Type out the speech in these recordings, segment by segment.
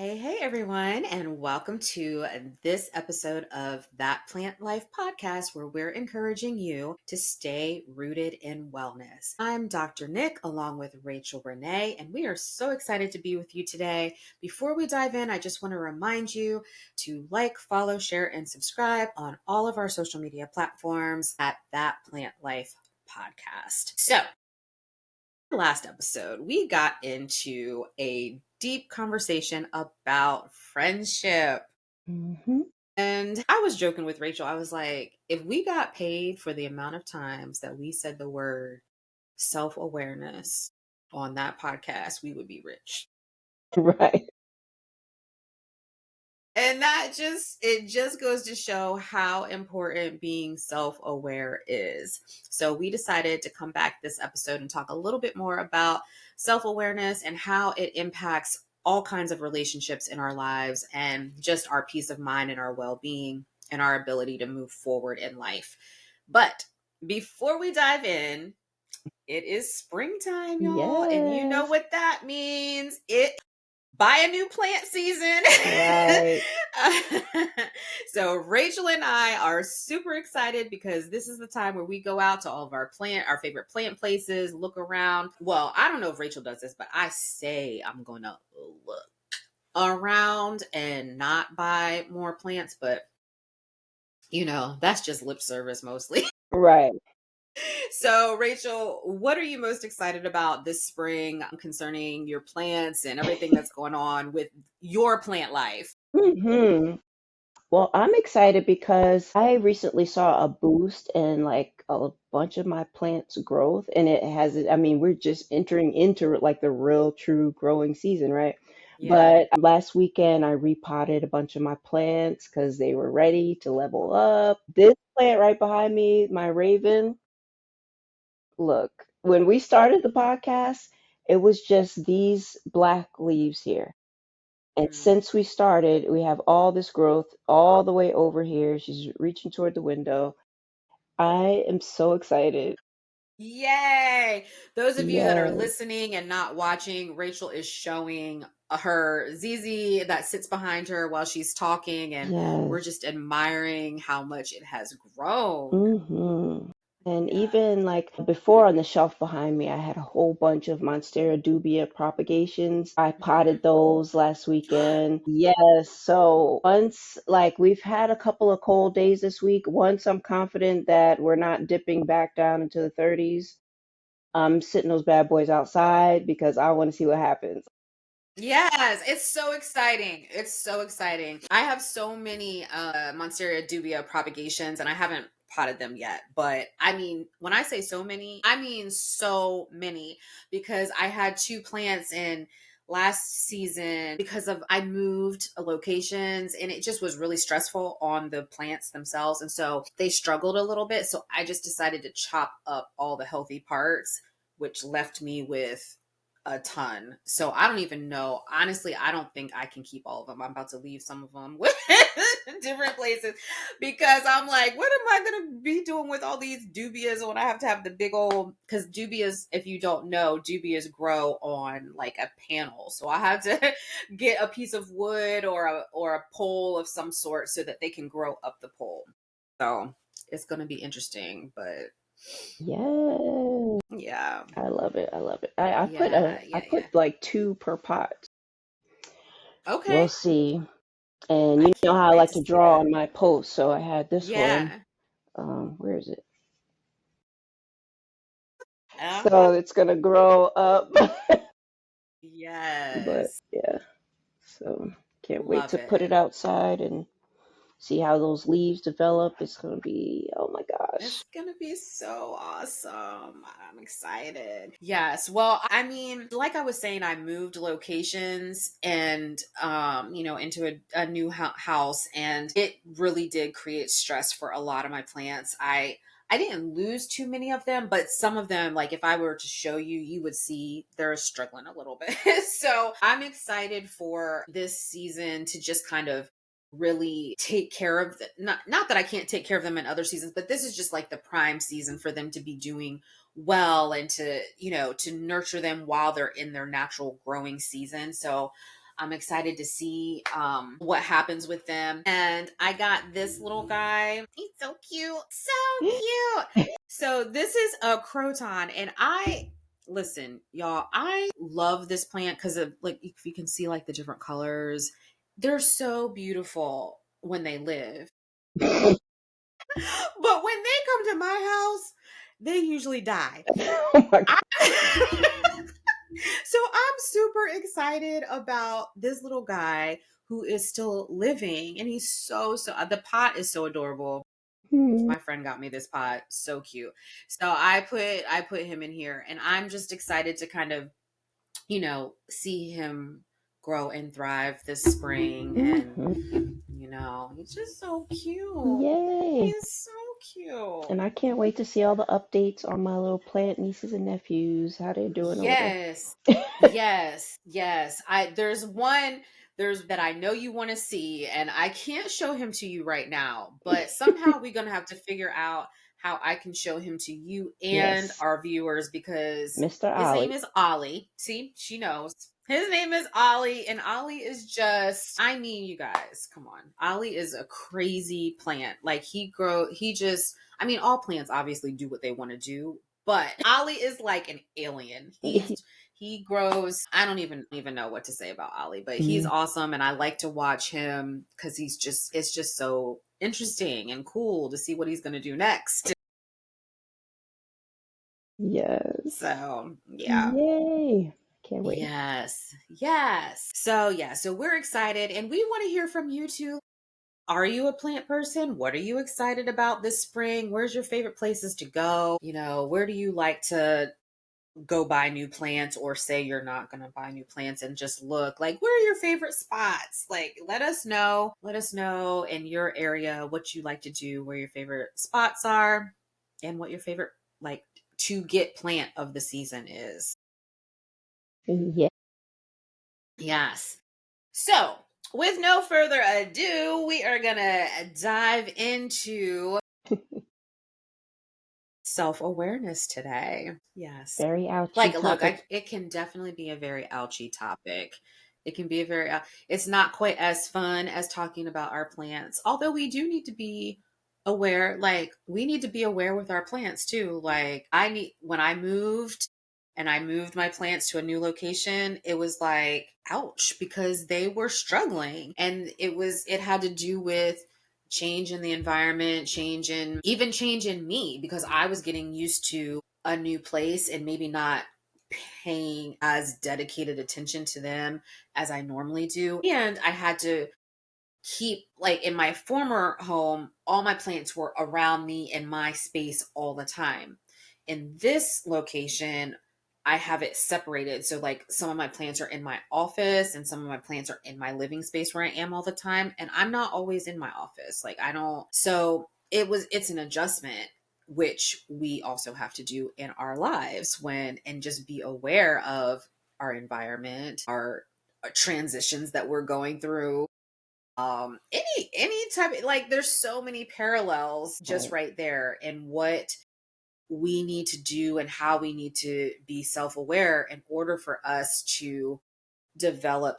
Hey, everyone, and welcome to this episode of That Plant Life podcast, where we're encouraging you to stay rooted in wellness. I'm Dr. Nic, along with Rachel Renee, and we are so excited to be with you today. Before we dive in, I just want to remind you to like, follow, share, and subscribe on all of our social media platforms at That Plant Life podcast. So, last episode, we got into a deep conversation about friendship. Mm-hmm. And I was joking with Rachel. I was like, if we got paid for the amount of times that we said the word self awareness on that podcast, we would be rich. Right. And it just goes to show how important being self-aware is. So we decided to come back this episode and talk a little bit more about self-awareness and how it impacts all kinds of relationships in our lives and just our peace of mind and our well-being and our ability to move forward in life. But before we dive in, it is springtime, y'all, and you know Yes. what that means. It buy a new plant season. Right. So Rachel and I are super excited because this is the time where we go out to all of our favorite plant places, look around. Well, I don't know if Rachel does this, but I say I'm going to look around and not buy more plants, but that's just lip service mostly. Right. So, Rachel, what are you most excited about this spring concerning your plants and everything that's going on with your plant life? Mm-hmm. Well, I'm excited because I recently saw a boost in like a bunch of my plants' growth, and I mean, we're just entering into like the real true growing season, right? Yeah. But last weekend I repotted a bunch of my plants because they were ready to level up. This plant right behind me, my raven, look, when we started the podcast, it was just these black leaves here. And Mm. since we started, we have all this growth all the way over here. She's reaching toward the window. I am so excited. Yay! Those of you that are Yes, listening and not watching, Rachel is showing her ZZ that sits behind her while she's talking, and we're yes. just admiring how much it has grown. And Yeah. even like before on the shelf behind me, I had a whole bunch of Monstera dubia propagations. I potted those last weekend. Yes. So once, like, we've had a couple of cold days this week. Once I'm confident that we're not dipping back down into the 30s, I'm sitting those bad boys outside because I want to see what happens. Yes, it's so exciting. It's so exciting. I have so many Monstera dubia propagations and I haven't potted them yet. But I mean, when I say so many, I mean so many because I had two plants in last season because of I moved locations and it just was really stressful on the plants themselves and so they struggled a little bit, so I just decided to chop up all the healthy parts, which left me with a ton. So I don't even know. Honestly, I don't think I can keep all of them. I'm about to leave some of them with different places because I'm like, what am I going to be doing with all these dubias when I have to have the big old, because dubias, if you don't know, dubias grow on like a panel. So I have to get a piece of wood or a pole of some sort so that they can grow up the pole. So it's going to be interesting, but Yes. yeah. I love it. I love it. I put Yeah, I yeah, yeah. put like two per pot. Okay. We'll see. And I you know can't how I wait like to to see draw that. on my post, so I had this one. Yeah. Where is it? Uh-huh. So it's gonna grow up. But Yes. yeah, so can't wait Love to put it it. outside and see how those leaves develop. It's gonna be, oh my gosh. It's gonna be so awesome. I'm excited. Yes. Well, I mean, like I was saying, I moved locations and into a new house, and it really did create stress for a lot of my plants. I didn't lose too many of them, but some of them, like if I were to show you, you would see they're struggling a little bit. So I'm excited for this season to just kind of really take care of not that I can't take care of them in other seasons, but this is just like the prime season for them to be doing well and to nurture them while they're in their natural growing season. So I'm excited to see what happens with them. And I got this little guy. He's so cute. So cute. So this is a croton, and I listen, y'all, I love this plant because of, like, if you can see like the different colors, they're so beautiful when they live. But when they come to my house, they usually die. Oh my God. I- so I'm super excited about this little guy who is still living, and he's so the pot is so adorable. Hmm. My friend got me this pot, so cute. So I put him in here, and I'm just excited to kind of, see him grow and thrive this spring. And Mhm. he's just so cute. Yay. He's so cute. And I can't wait to see all the updates on my little plant nieces and nephews, how they're doing over there. Yes. Yes. Yes. There's that I know you want to see, and I can't show him to you right now, but somehow we're going to have to figure out how I can show him to you and Yes, our viewers, because Mr. his name Ollie. is Ollie. See, she knows. His name is Ollie, and Ollie is just, I mean, you guys, come on. Ollie is a crazy plant. Like, he just, I mean, all plants obviously do what they want to do, but Ollie is like an alien. He grows. I don't even know what to say about Ollie, but he's Mm, awesome, and I like to watch him because it's just so interesting and cool to see what he's going to do next. yes. So yeah. Yay. Can't wait. Yes. Yes. So yeah, so we're excited, and we want to hear from you too. Are you a plant person? What are you excited about this spring? Where's your favorite places to go? Where do you like to go buy new plants, or say you're not going to buy new plants and just look? Like, where are your favorite spots? Like, let us know in your area what you like to do, where your favorite spots are, and what your favorite, like, to get plant of the season is. Yeah. Yes. So with no further ado, we are going to dive into self-awareness today. Yes. Very ouchy Like, look, topic. it can definitely be a very ouchy topic. It can be a very it's not quite as fun as talking about our plants, although we do need to be aware. Like, we need to be aware with our plants too. Like, I need when I moved and I moved my plants to a new location, it was like, ouch, because they were struggling, and it had to do with change in the environment, change in me, because I was getting used to a new place and maybe not paying as dedicated attention to them as I normally do. And I had to keep, like, in my former home, all my plants were around me in my space all the time. In this location, I have it separated. So, like, some of my plants are in my office and some of my plants are in my living space where I am all the time. And I'm not always in my office. Like, I don't, so it's an adjustment, which we also have to do in our lives, and just be aware of our environment, our transitions that we're going through. Any type, like, there's so many parallels just Right. right there, and what we need to do and how we need to be self-aware in order for us to develop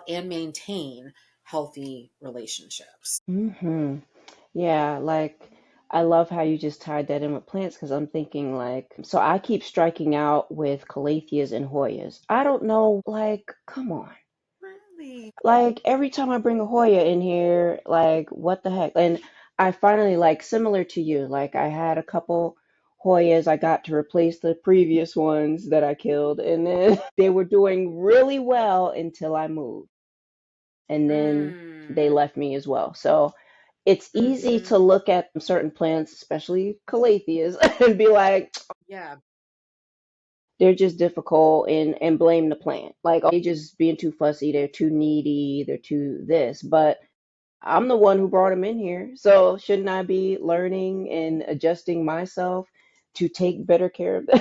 and maintain healthy relationships. Hmm. Yeah, like I love how you just tied that in with plants because I'm thinking like, so I keep striking out with calatheas and Hoyas. I don't know, like, come on. Really? Like every time I bring a Hoya in here, like what the heck? And I finally like similar to you, like I had a couple Hoyas I got to replace the previous ones that I killed, and then they were doing really well until I moved. And then they Mm. left me as well. So it's easy Mm-hmm. to look at certain plants, especially calatheas, and be like, Yeah. they're just difficult and blame the plant. Like, oh, they just being too fussy, they're too needy, they're too this. But I'm the one who brought them in here. So shouldn't I be learning and adjusting myself to take better care of them?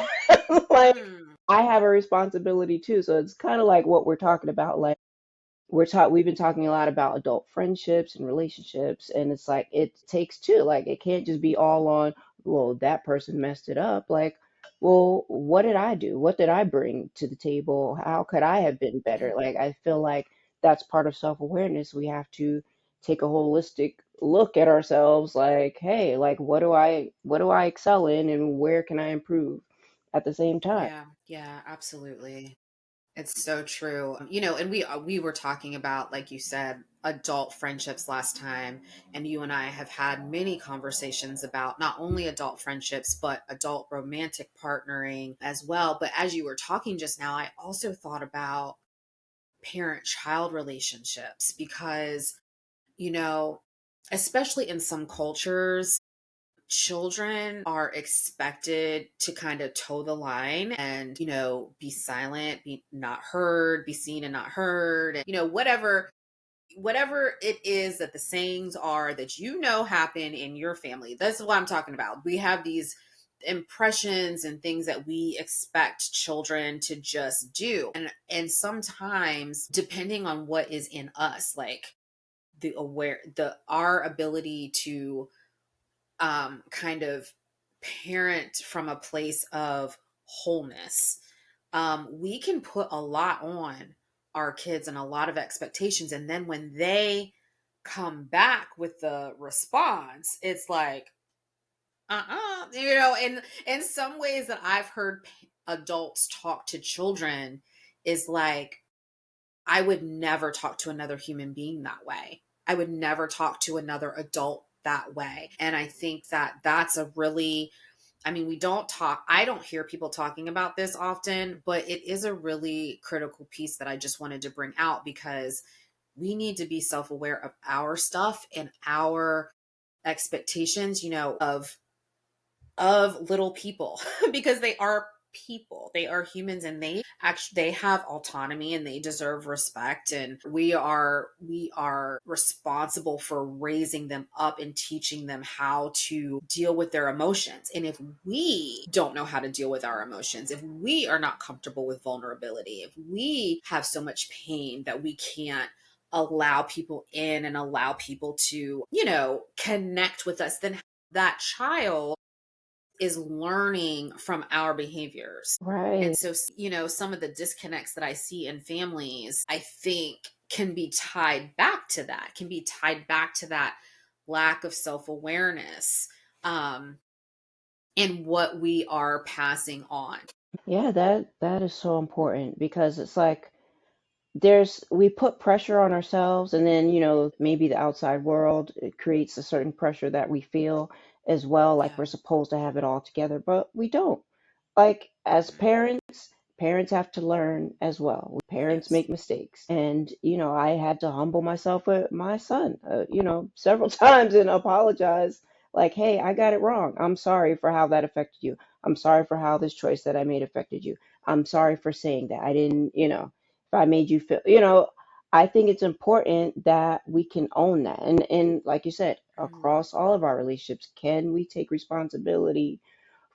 Like, Mm. I have a responsibility too. So it's kind of like what we're talking about. Like, we've been talking a lot about adult friendships and relationships, and it's like it takes two. Like, it can't just be all on, well, that person messed it up. Like, well, what did I do? What did I bring to the table? How could I have been better? Mhm. Like, I feel like that's part of self-awareness. We have to take a holistic look at ourselves, like, hey, like, what do I excel in and where can I improve at the same time? Yeah, yeah, absolutely. It's so true. And we were talking about, like you said, adult friendships last time, and you and I have had many conversations about not only adult friendships but adult romantic partnering as well. But as you were talking just now, I also thought about parent-child relationships because, you know, especially in some cultures, children are expected to kind of toe the line and, be silent, be not heard, be seen and not heard, and, whatever it is that the sayings are that happen in your family. That's what I'm talking about. We have these impressions and things that we expect children to just do. And sometimes depending on what is in us, like the our ability to kind of parent from a place of wholeness, we can put a lot on our kids and a lot of expectations. And then when they come back with the response, it's like, in some ways that I've heard adults talk to children is like, I would never talk to another human being that way. I would never talk to another adult that way. And I think that that's a really, I mean, I don't hear people talking about this often, but it is a really critical piece that I just wanted to bring out because we need to be self aware of our stuff and our expectations, of little people because they are people, they are humans, and they have autonomy and they deserve respect, and we are responsible for raising them up and teaching them how to deal with their emotions. And if we don't know how to deal with our emotions, if we are not comfortable with vulnerability, if we have so much pain that we can't allow people in and allow people to connect with us, then that child is learning from our behaviors. And Right. so, some of the disconnects that I see in families, I think can be tied back to that, lack of self awareness, um, in what we are passing on. Yeah, that is so important because it's like we put pressure on ourselves, and then maybe the outside world, it creates a certain pressure that we feel as well, like Yeah. we're supposed to have it all together, but we don't. Like, as Mm-mm. parents have to learn as well. Parents Yes. make mistakes, and I had to humble myself with my son, several times, and apologize, like, hey, I got it wrong. I'm sorry for how that affected you. I'm sorry for how this choice that I made affected you. I'm sorry for saying that. I didn't, if I made you feel, I think it's important that we can own that. And like you said, Mhm. across all of our relationships, can we take responsibility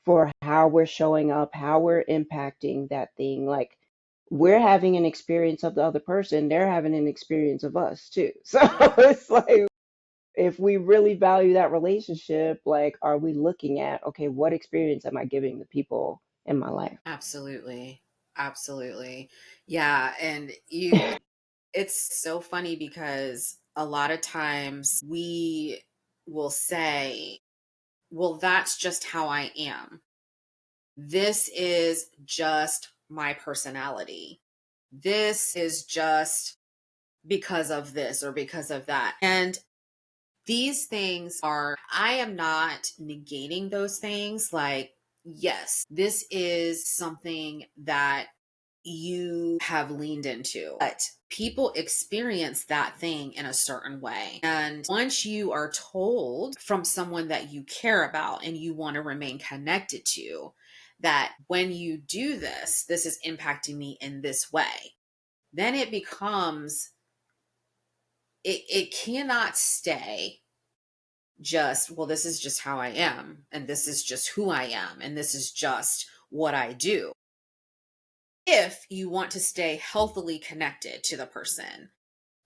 for how we're showing up, how we're impacting that thing? Like, we're having an experience of the other person, they're having an experience of us too. So Yeah. it's like, if we really value that relationship, like, are we looking at, okay, what experience am I giving the people in my life? Absolutely. Absolutely. Yeah. And it's so funny because a lot of times we will say, well, that's just how I am. This is just my personality. This is just because of this or because of that. And these things I am not negating those things. Like, yes, this is something that you have leaned into, but people experience that thing in a certain way. And once you are told from someone that you care about and you want to remain connected to, that when you do this, this is impacting me in this way, then it becomes, it cannot stay just, well, this is just how I am, and this is just who I am, and this is just what I do. If you want to stay healthily connected to the person,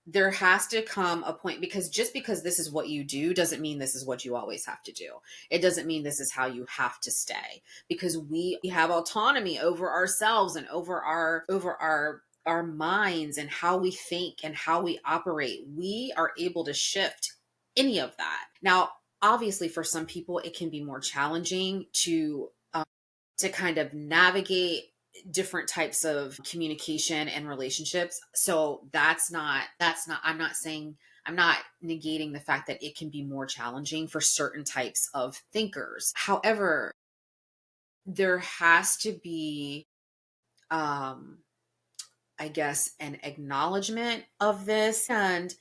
there has to come a point, because just because this is what you do doesn't mean this is what you always have to do. It doesn't mean this is how you have to stay, because we have autonomy over ourselves and over our minds and how we think and how we operate. We are able to shift any of that. Now, obviously for some people it can be more challenging to kind of navigate different types of communication and relationships. So that's not I'm not negating the fact that it can be more challenging for certain types of thinkers. However, there has to be um I guess an acknowledgement of this and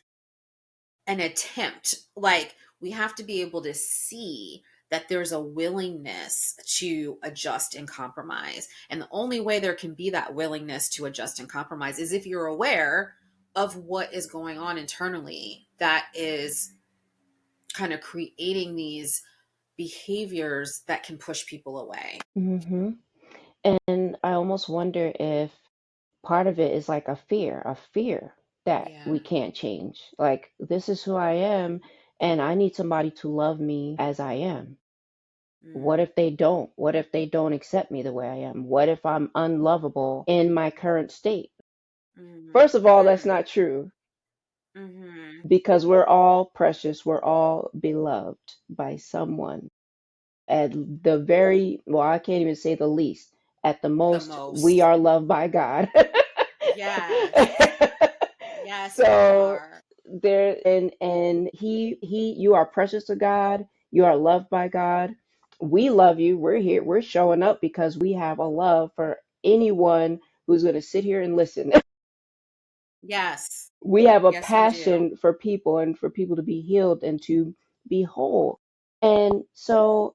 an attempt. Like, we have to be able to see that there's a willingness to adjust and compromise. And the only way there can be that willingness to adjust and compromise is if you're aware of what is going on internally that is kind of creating these behaviors that can push people away. Hmm. And I almost wonder if part of it is like a fear that Yeah. we can't change. Like, this is who I am, and I need somebody to love me as I am. What Mm, if they don't? What if they don't accept me the way I am? What if I'm unlovable in my current state? mm, First of all, that's mm, not true mm-hmm. because we're all precious. We're all beloved by someone. At the very, well, I can't even say the least. At the The most, we most. are loved by God. Yes. Yes, we So are. there, and you are precious to God. You are loved by God. We love you. We're here. We're showing up because we have a love for anyone who's going to sit here and listen. Yes. We have a Yes, we do. passion for people and for people to be healed and to be whole. And so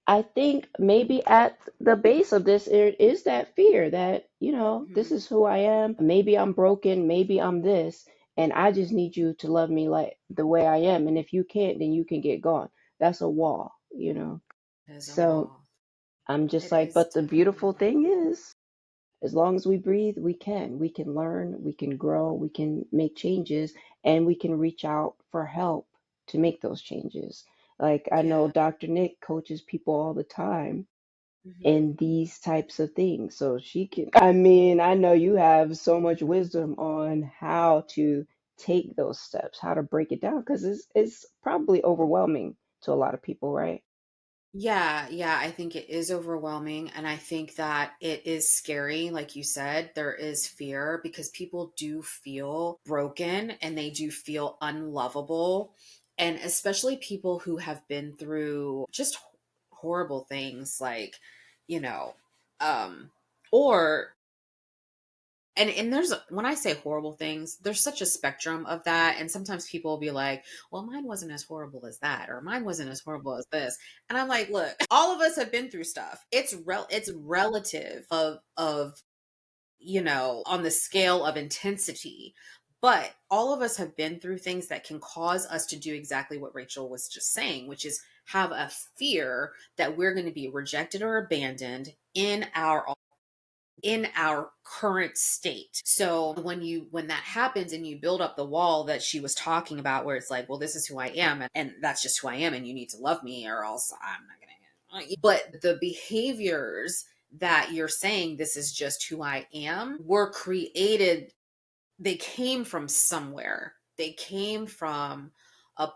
I think maybe at the base of this it is that fear that, this Mhm. is who I am. Maybe I'm broken, maybe I'm this, and I just need you to love me like the way I am. And if you can't, then you can get gone. That's a wall. It is a So wall. I'm just It like, is but the definitely a beautiful wall. thing is, as long as we breathe, we can. We can learn, we can grow, we can make changes, and we can reach out for help to make those changes. Like I know Yeah. Dr. Nick coaches people all the time Mhm. in these types of things. So she can, I mean, I know you have so much wisdom on how to take those steps, how to break it down, because it's probably overwhelming to a lot of people, right? Yeah, yeah, I think it is overwhelming. And I think that it is scary. Like you said, there is fear because people do feel broken and they do feel unlovable. And especially people who have been through just horrible things like, you know, um, or and there's when I say horrible things, there's such a spectrum of that. And sometimes people will be like, well, mine wasn't as horrible as that, or mine wasn't as horrible as this. And I'm like, look, all of us have been through stuff. It's relative of on the scale of intensity. But all of us have been through things that can cause us to do exactly what Rachel was just saying, which is have a fear that we're going to be rejected or abandoned in our current state. So when that happens and you build up the wall that she was talking about, where it's like, well, this is who I am, and that's just who I am, and you need to love me or else I'm not gonna. But the behaviors that you're saying, this is just who I am, were created. They came from somewhere. They came from a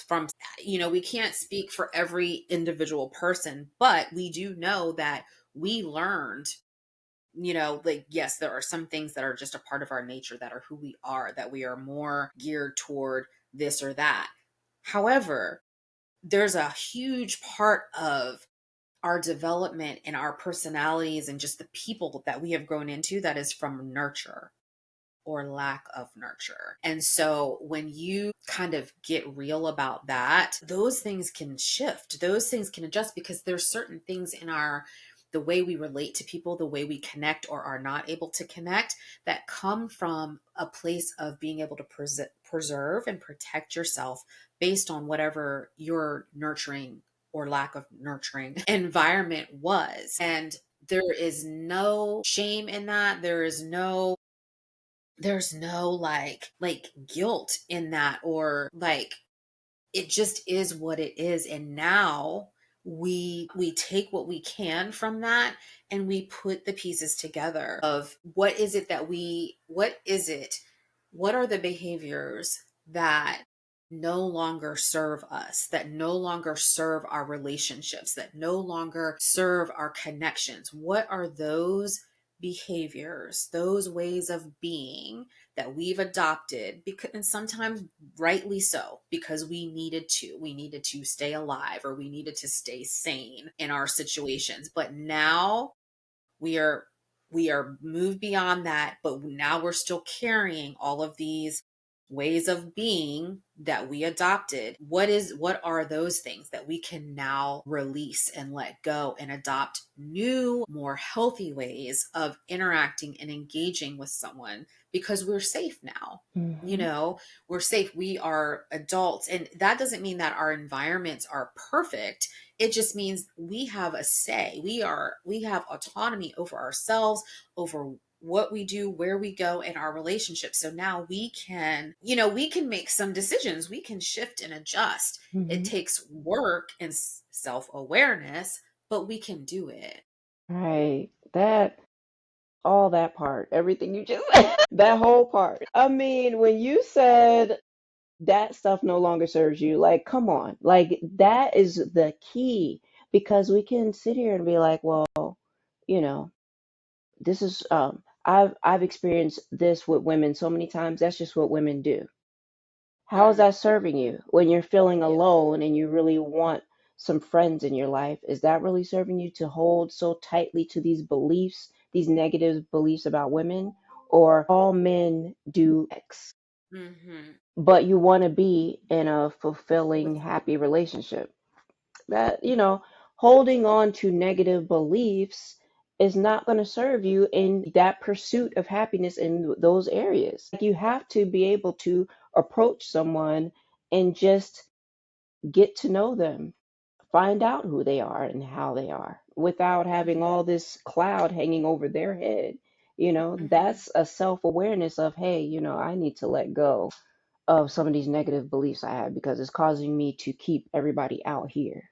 from we can't speak for every individual person, but we do know that we learned, like, yes, there are some things that are just a part of our nature, that are who we are, that we are more geared toward this or that. However, there's a huge part of our development and our personalities and just the people that we have grown into that is from nurture or lack of nurture. And so when you kind of get real about that, those things can shift, those things can adjust, because there's certain things in the way we relate to people, the way we connect or are not able to connect, that come from a place of being able to preserve and protect yourself based on whatever your nurturing or lack of nurturing environment was. And there is no shame in that. There is no there's no like guilt in that, or like it just is what it is. And now we take what we can from that, and we put the pieces together of what is it, what are the behaviors that no longer serve us, that no longer serve our relationships, that no longer serve our connections. What are those behaviors, those ways of being that we've adopted, because, and sometimes rightly so, because we needed to stay alive, or we needed to stay sane in our situations. But now we are we are moved beyond that, but now we're still carrying all of these ways of being that we adopted. What are those things that we can now release and let go, and adopt new, more healthy ways of interacting and engaging with someone, because we're safe now. You Hmm. know, we're safe. We are adults. And that doesn't mean that our environments are perfect. It just means we have a say. We have autonomy over ourselves, over what we do, where we go in our relationships. So now we can, we can make some decisions. We can shift and adjust. It Hmm. takes work and self-awareness, but we can do it. Right. That, all that part, everything you just said, that whole part. I mean, when you said that stuff no longer serves you, like, come on. Like, that is the key, because we can sit here and be like, well, you know, this is I've experienced this with women so many times. That's just what women do. How is Mm, that serving you when you're feeling yeah. alone and you really want some friends in your life? Is that really serving you to hold so tightly to these beliefs, these negative beliefs about women? Or all men do X, Hmm. but you want to be in a fulfilling, With happy relationship? That, holding on to negative beliefs is not going to serve you in that pursuit of happiness in those areas. Like, you have to be able to approach someone and just get to know them, find out who they are and how they are, without having hmm all this cloud hanging over their head. hmm That's a self-awareness of, hey, I need to let go of some of these negative beliefs I have, because it's causing me to keep everybody out here,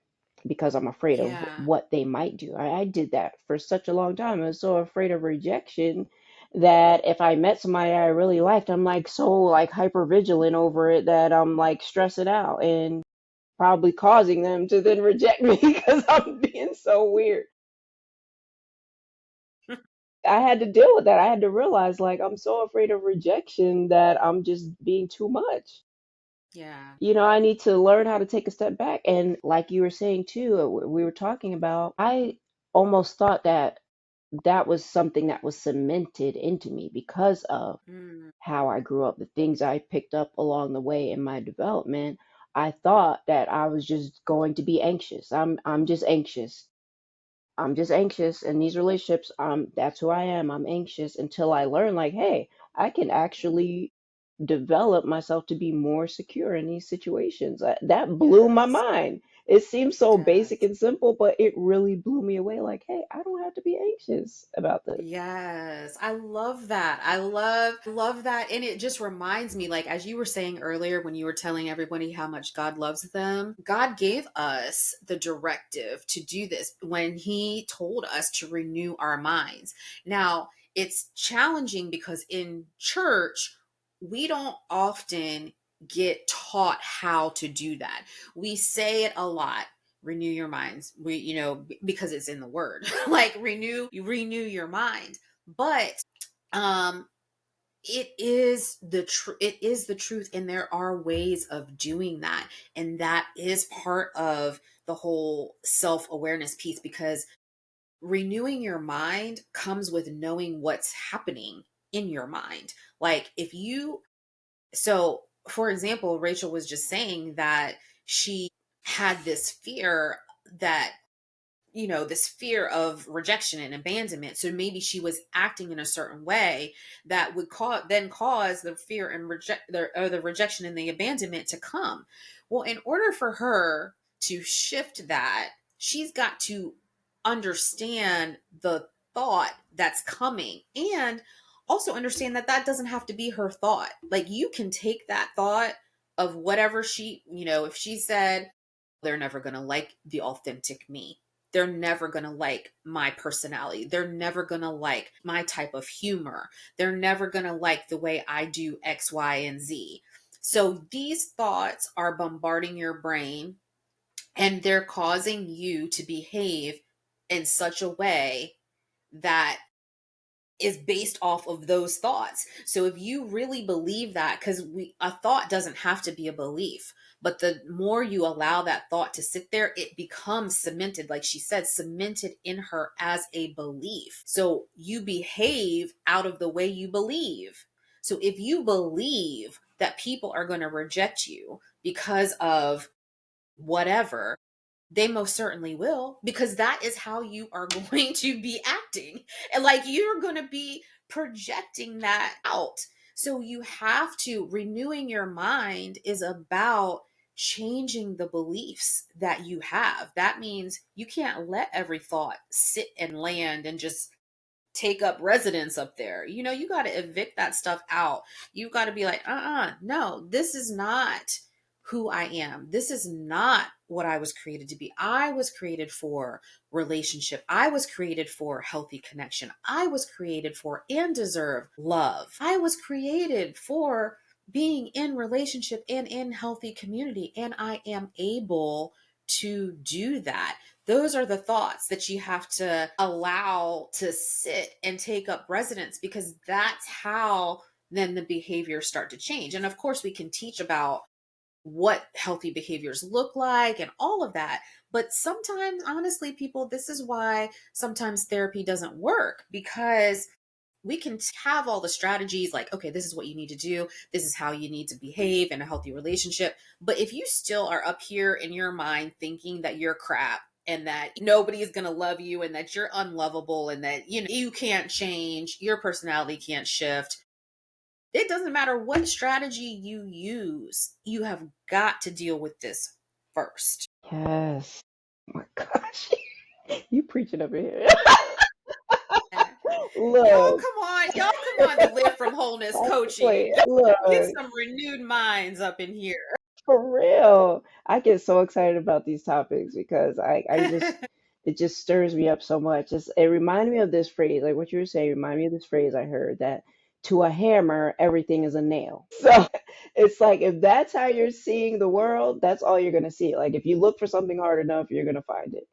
because I'm afraid of yeah. what they might do. I did that for such a long time. I was so afraid of rejection that if I met somebody I really liked, I'm like so like hyper vigilant over it that I'm like stressing out and probably causing them to then reject me because I'm being so weird. I had to deal with that. I had to realize, like, I'm so afraid of rejection that I'm just being too much. Yeah. I need to learn how to take a step back. And like you were saying too, we were talking about, I almost thought that that was something that was cemented into me because of Mm, how I grew up, the things I picked up along the way in my development. I thought that I was just going to be anxious. I'm just anxious. I'm just anxious in these relationships. That's who I am. I'm anxious, until I learn, like, hey, I can actually develop myself to be more secure in these situations. That blew my yes. mind. It seems It so basic does. and simple, but it really blew me away. Like, hey, I don't have to be anxious about this. Yes, I love that. I love that. And it just reminds me, like, as you were saying earlier, when you were telling everybody how much God loves them, God gave us the directive to do this when He told us to renew our minds. Now, it's challenging because in church, we don't often get taught how to do that. We say it a lot, renew your minds, because it's in the word. Like, renew your mind. But um it is the truth, and there are ways of doing that, and that is part of the whole self-awareness piece, because renewing your mind comes with knowing what's happening in your mind. Like, if you so for example, Rachel was just saying that she had this fear, that this fear of rejection and abandonment. So maybe she was acting in a certain way that would cause the fear and the rejection and the abandonment to come. Well, in order for her to shift that, she's got to understand the thought that's coming, and also understand that that doesn't have to be her thought. Like, you can take that thought of whatever she, if she said, they're never going to like the authentic me. They're never going to like my personality. They're never going to like my type of humor. They're never going to like the way I do X, Y, and Z. So these thoughts are bombarding your brain, and they're causing you to behave in such a way that is based off of those thoughts. So if you really believe that, because we a thought doesn't have to be a belief, but the more you allow that thought to sit there, it becomes cemented, like she said, cemented in her as a belief. So you behave out of the way you believe. So if you believe that people are going to reject you because of whatever, they most certainly will, because that is how you are going to be acting. And like, you're going to be projecting that out. So you have to, renewing your mind is about changing the beliefs that you have. That means you can't let every thought sit and land and just take up residence up there. You got to evict that stuff out. You've got to be like, no, this is not who I am. This is not what I was created to be. I was created for relationship. I was created for healthy connection. I was created for and deserve love. I was created for being in relationship and in healthy community. And I am able to do that. Those are the thoughts that you have to allow to sit and take up residence, because that's how then the behaviors start to change. And of course, we can teach about what healthy behaviors look like and all of that. But sometimes, honestly, people, this is why sometimes therapy doesn't work, because we can have all the strategies like, okay, this is what you need to do. This is how you need to behave in a healthy relationship. But if you still are up here in your mind thinking that you're crap and that nobody is going to love you and that you're unlovable and that, you can't change, your personality can't shift, it doesn't matter what strategy you use, you have got to deal with this first. Yes. Oh my gosh. You preaching over here. Y'all Look, come on. Y'all come on to Live from Wholeness I coaching. wait, Y'all get look, some renewed minds up in here. for real. I get so excited about these topics because I just it just stirs me up so much. It reminded me of this phrase, like what you were saying, remind me of this phrase I heard that to a hammer, everything is a nail. So it's like if that's how you're seeing the world, that's all you're gonna see. Like if you look for something hard enough, you're gonna find it.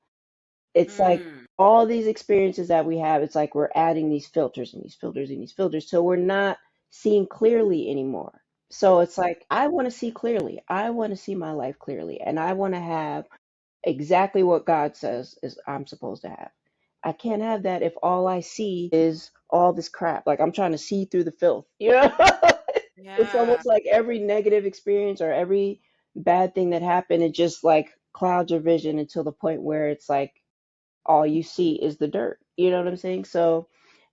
It's like Mm, all these experiences that we have, it's like we're adding these filters and these filters and these filters. So we're not seeing clearly anymore. So it's like, I want to see clearly. I want to see my life clearly. And I want to have exactly what God says is I'm supposed to have. I can't have that if all I see is all this crap. Like I'm trying to see through the filth. You know? It's yeah. almost like every negative experience or every bad thing that happened, it just like clouds your vision until the point where it's like all you see is the dirt. You know what I'm saying? So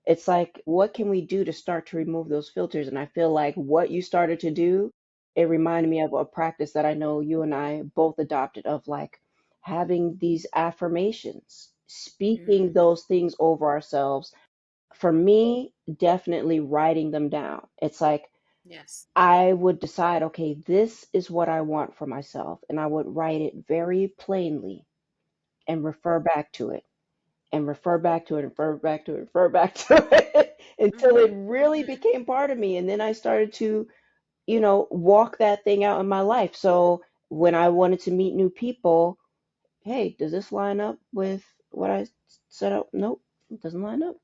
it's like, what can we do to start to remove those filters? And I feel like what you started to do, it reminded me of a practice that I know you and I both adopted of like having these affirmations, speaking Mm, those things over ourselves. For me, definitely writing them down. It's like yes. I would decide, okay, this is what I want for myself. And I would write it very plainly and refer back to it and refer back to it and refer back to it, refer back to it until it Hmm. really became part of me. And then I started to, walk that thing out in my life. So when I wanted to meet new people, hey, does this line up with what I set up? Nope, it doesn't line up.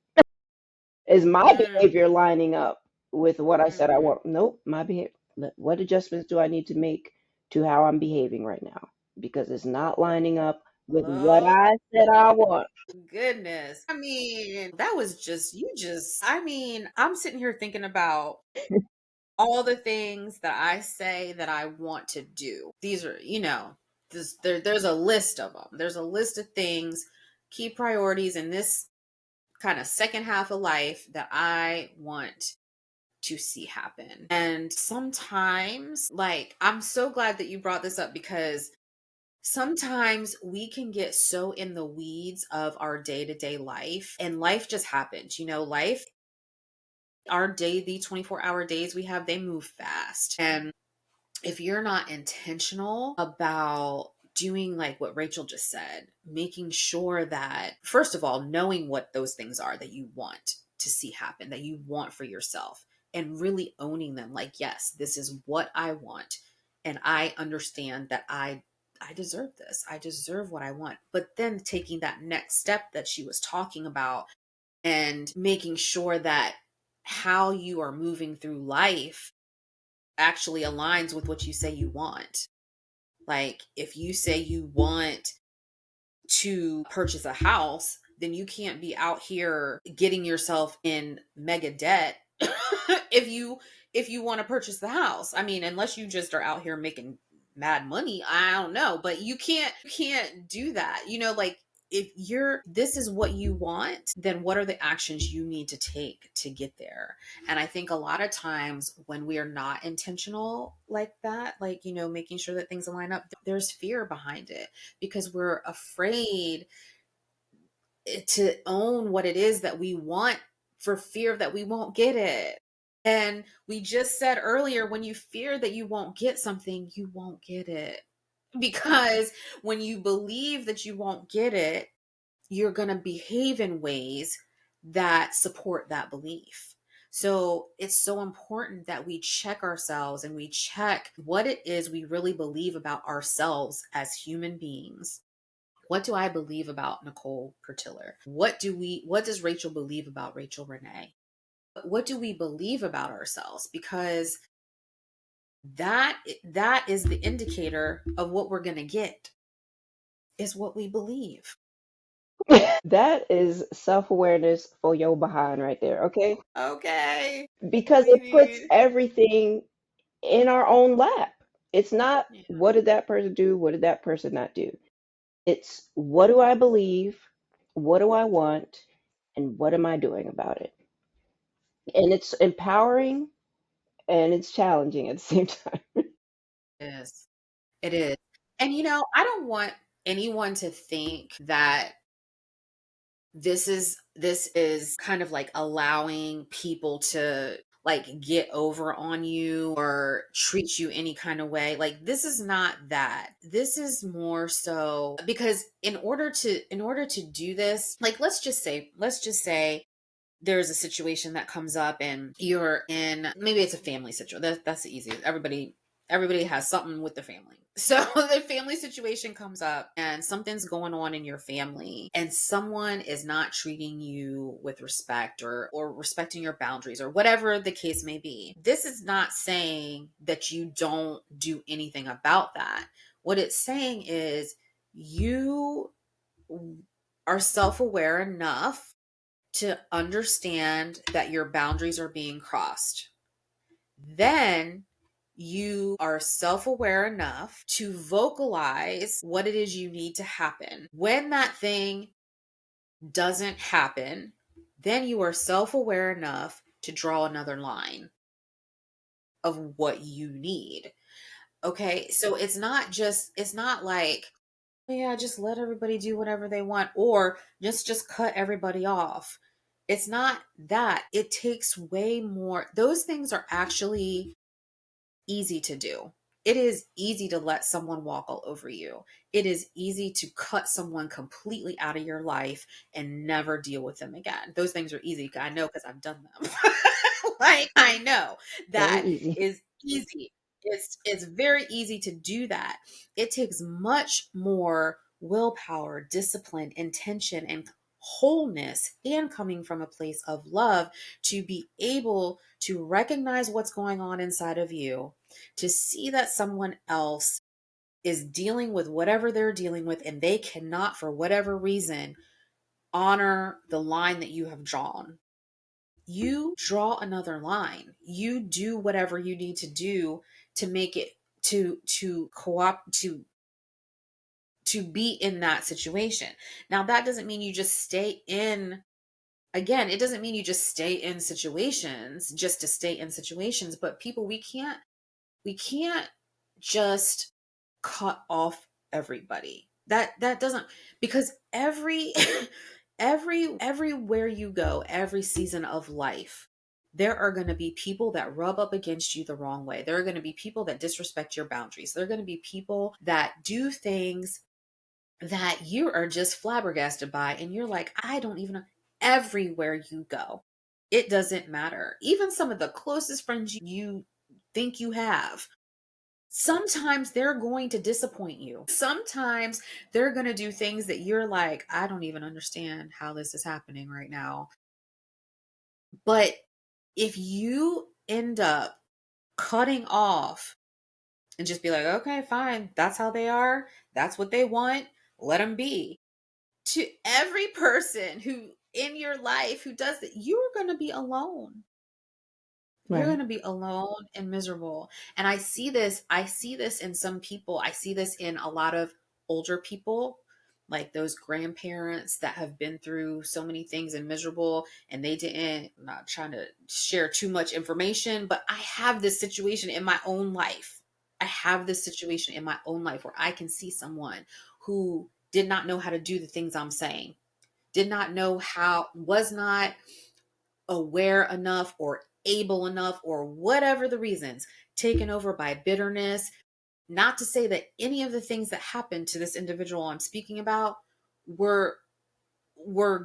Is my Mm, behavior lining up with what I said I hmm. want? Nope, my behavior. What adjustments do I need to make to how I'm behaving right now? Because it's not lining up with what Lord I said I want. goodness. I mean, that was I mean, I'm sitting here thinking about all the things that I say that I want to do. These are, there's a list of them. There's a list of things, key priorities in this kind of second half of life that I want to see happen. And sometimes, like, I'm so glad that you brought this up, because sometimes we can get so in the weeds of our day to day life, and life just happens. Life Our day, the 24-hour days we have, they move fast. And if you're not intentional about doing like what Rachel just said, making sure that, first of all, knowing what those things are that you want to see happen, that you want for yourself, and really owning them, like, yes, this is what I want. And I understand that I deserve this. I deserve what I want. But then taking that next step that she was talking about and making sure that how you are moving through life actually aligns with what you say you want. Like, if you say you want to purchase a house, then you can't be out here getting yourself in mega debt if you want to purchase the house. I mean, unless you just are out here making mad money, I don't know, but you can't do that. Like, if this is what you want, then what are the actions you need to take to get there? And I think a lot of times when we are not intentional like that, like, making sure that things align up, there's fear behind it because we're afraid to own what it is that we want for fear that we won't get it. And we just said earlier, when you fear that you won't get something, you won't get it. Because when you believe that you won't get it, you're going to behave in ways that support that belief. So it's so important that we check ourselves and we check what it is we really believe about ourselves as human beings. What do I believe about Nicole Pertiller? What does Rachel believe about Rachel Renee? What do we believe about ourselves? Because that is the indicator of what we're going to get, is what we believe. That is self-awareness for your behind right there, okay? Okay. Because We it puts need. everything in our own lap. It's not Yeah. what did that person do, what did that person not do. It's what do I believe, what do I want, and what am I doing about it? And it's empowering and it's challenging at the same time. It is. It is. And I don't want anyone to think that this is kind of like allowing people to like get over on you or treat you any kind of way. Like, this is not that. This is more so because in order to do this, like, let's just say there's a situation that comes up and you're in, maybe it's a family situation. That's the easiest. Everybody has something with the family. So the family situation comes up and something's going on in your family and someone is not treating you with respect or respecting your boundaries or whatever the case may be. This is not saying that you don't do anything about that. What it's saying is you are self-aware enough to understand that your boundaries are being crossed. Then you are self aware enough to vocalize what it is you need to happen. When that thing doesn't happen, then you are self aware enough to draw another line of what you need. Okay. So it's not like, yeah, just let everybody do whatever they want or just cut everybody off. It's not that. It takes way more. Those things are actually easy to do. It is easy to let someone walk all over you. It is easy to cut someone completely out of your life and never deal with them again. Those things are easy. I know because I've done them. Like, I know Very that easy. is easy. It's very easy to do that. It takes much more willpower, discipline, intention, and wholeness, and coming from a place of love to be able to recognize what's going on inside of you, to see that someone else is dealing with whatever they're dealing with and they cannot, for whatever reason, honor the line that you have drawn. You draw another line. You do whatever you need to do to make it to co-op to be in that situation. Now that doesn't mean you just stay in, again, it doesn't mean you just stay in situations just to stay in situations, but people, we can't just cut off everybody. That doesn't, because everywhere you go, every season of life, there are going to be people that rub up against you the wrong way. There are going to be people that disrespect your boundaries. There are going to be people that do things that you are just flabbergasted by. And you're like, I don't even know. Everywhere you go, it doesn't matter. Even some of the closest friends you think you have, sometimes they're going to disappoint you. Sometimes they're going to do things that you're like, I don't even understand how this is happening right now. But if you end up cutting off and just be like, okay, fine, that's how they are, that's what they want, let them be. To every person who in your life who does that, you're going to be alone. You're going Right. to be alone and miserable. And I see this in some people. I see this in a lot of older people, like those grandparents that have been through so many things and miserable, and they didn't, I'm not trying to share too much information, but I have this situation in my own life. I have this situation in my own life where I can see someone who did not know how to do the things I'm saying, did not know how, was not aware enough or able enough, or whatever the reasons, taken over by bitterness. Not to say that any of the things that happened to this individual I'm speaking about were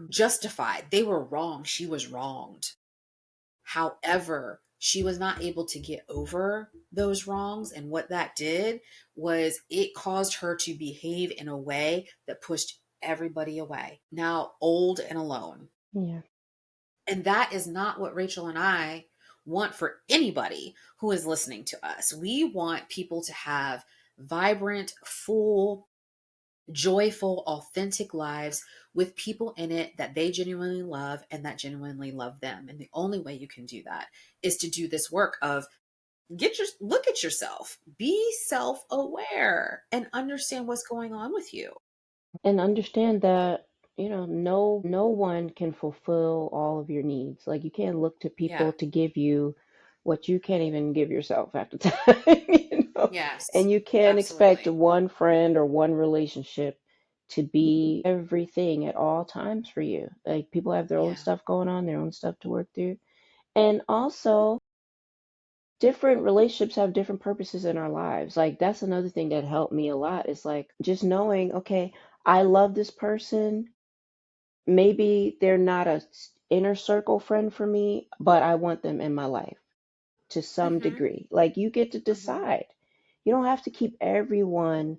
justified. They were wrong. She was wronged. However, she was not able to get over those wrongs, and what that did was it caused her to behave in a way that pushed everybody away. Now old and alone. Yeah. And that is not what Rachel and I want for anybody who is listening to us. We want people to have vibrant, full, joyful, authentic lives with people in it that they genuinely love and that genuinely love them. And the only way you can do that is to do this work of look at yourself, be self-aware and understand what's going on with you. And understand that, no one can fulfill all of your needs. Like, you can't look to Yeah. people to give you what you can't even give yourself half the time, you know. Yes. And you can't expect Absolutely. one friend or one relationship to be everything at all times for you. Like, people have their own Yeah. stuff going on, their own stuff to work through. And also, different relationships have different purposes in our lives. Like, that's another thing that helped me a lot, is like just knowing, okay, I love this person. Maybe they're not a inner circle friend for me, but I want them in my life to some Mm-hmm. degree. Like, you get to Mm-hmm. decide. You don't have to keep everyone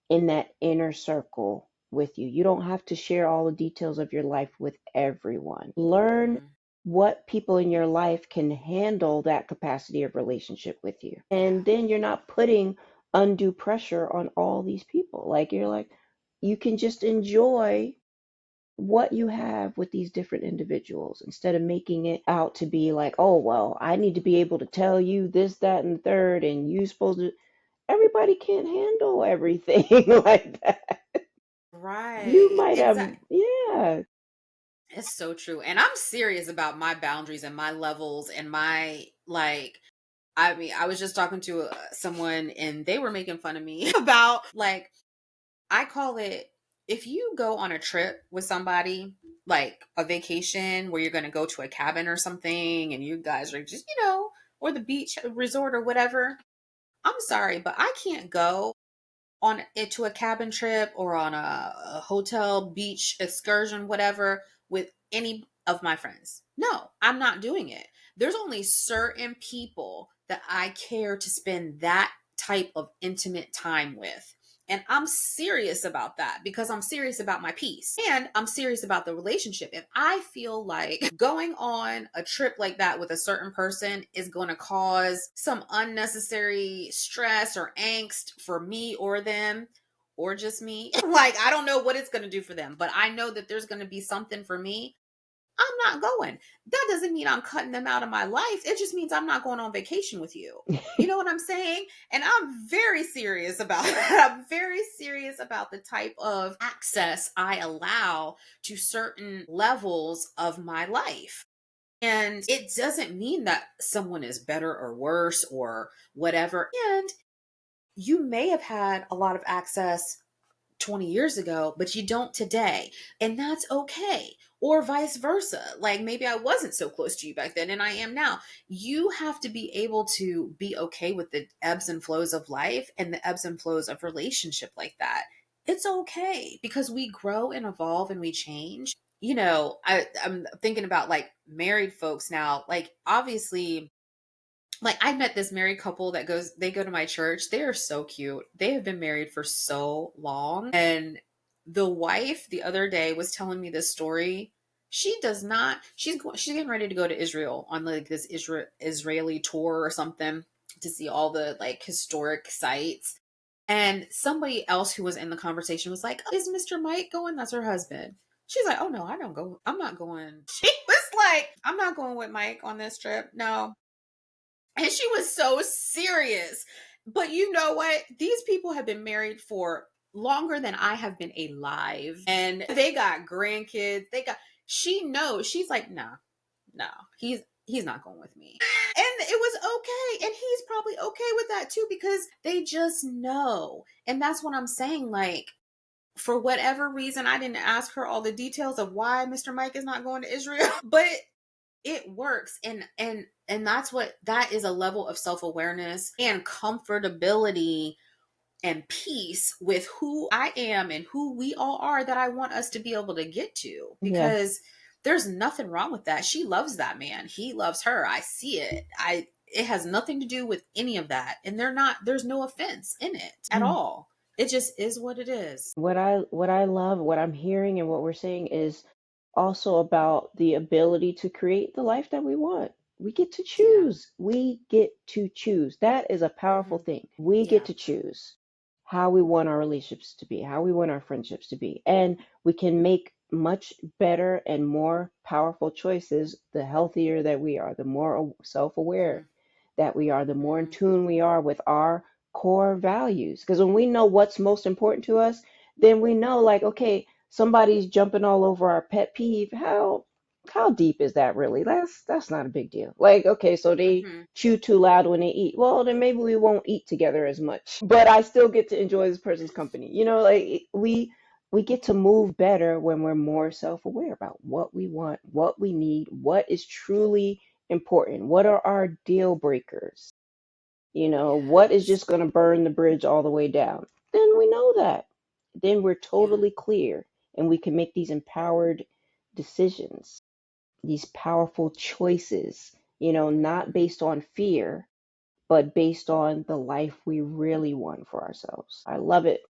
in that inner circle with you. You don't have to share all the details of your life with everyone. Learn Mm-hmm. what people in your life can handle that capacity of relationship with you. Yeah. And then you're not putting undue pressure on all these people. Like, you're like, you can just enjoy what you have with these different individuals instead of making it out to be like, oh, well, I need to be able to tell you this, that, and the third, and you supposed to. Everybody can't handle everything like that. You Right. might have, Exactly. yeah. It's so true. And I'm serious about my boundaries and my levels and my like I mean, I was just talking to someone and they were making fun of me about like I call it, if you go on a trip with somebody, like a vacation where you're going to go to a cabin or something and you guys are just, or the beach resort or whatever. I'm sorry, but I can't go on it to a cabin trip or on a hotel beach excursion whatever with any of my friends. No, I'm not doing it. There's only certain people that I care to spend that type of intimate time with, and I'm serious about that because I'm serious about my peace and I'm serious about the relationship. If I feel like going on a trip like that with a certain person is going to cause some unnecessary stress or angst for me or them, or just me, like I don't know what it's going to do for them, but I know that there's going to be something for me. I'm not going. That doesn't mean I'm cutting them out of my life. It just means I'm not going on vacation with you. You know what I'm saying? And I'm very serious about that. I'm very serious about the type of access I allow to certain levels of my life. And it doesn't mean that someone is better or worse or whatever. And you may have had a lot of access 20 years ago, but you don't today. And that's okay. Or vice versa. Like maybe I wasn't so close to you back then and I am now. You have to be able to be okay with the ebbs and flows of life and the ebbs and flows of relationship like that. It's okay because we grow and evolve and we change. I'm thinking about like married folks now. Like obviously, like I met this married couple they go to my church. They are so cute. They have been married for so long. And the wife the other day was telling me this story. She does not, she's getting ready to go to Israel on like this Israeli tour or something to see all the like historic sites. And somebody else who was in the conversation was like, "Is Mr. Mike going?" That's her husband. She's like, "Oh no, I don't go. I'm not going." She was like, "I'm not going with Mike on this trip. No." And she was so serious. But you know what? These people have been married for longer than I have been alive. And they got grandkids. She knows. She's like, "No, no, he's not going with me." And it was okay. And he's probably okay with that too, because they just know. And that's what I'm saying. Like, for whatever reason, I didn't ask her all the details of why Mr. Mike is not going to Israel, but it works. And that is a level of self-awareness and comfortability and peace with who I am and who we all are that I want us to be able to get to, Yeah. because there's nothing wrong with that. She loves that man. He loves her. I see it. It has nothing to do with any of that. And there's no offense in it at Mm. all. It just is what it is. What I love, what I'm hearing and what we're saying is also about the ability to create the life that we want. We get to Yeah. choose. We get to choose. That is a powerful Hmm. thing. We get Yeah. to choose how we want our relationships to be, how we want our friendships to be. And we can make much better and more powerful choices the healthier that we are, the more self-aware Hmm. that we are, the more in Hmm. tune we are with our core values. Because when we know what's most important to us, then we know like, okay, somebody's jumping all over our pet peeve. How deep is that really? That's not a big deal. Like, okay, so they Hmm. chew too loud when they eat. Well, then maybe we won't eat together as much. But I still get to enjoy this person's company. Like we get to move better when we're more self-aware about what we want, what we need, what is truly important, what are our deal breakers, what is Yes. just going to burn the bridge all the way down. Then we know that. Then we're Yeah. totally clear and we can make these empowered decisions, these powerful choices, not Hmm. based on fear, but based on the life we really want for ourselves. I love it.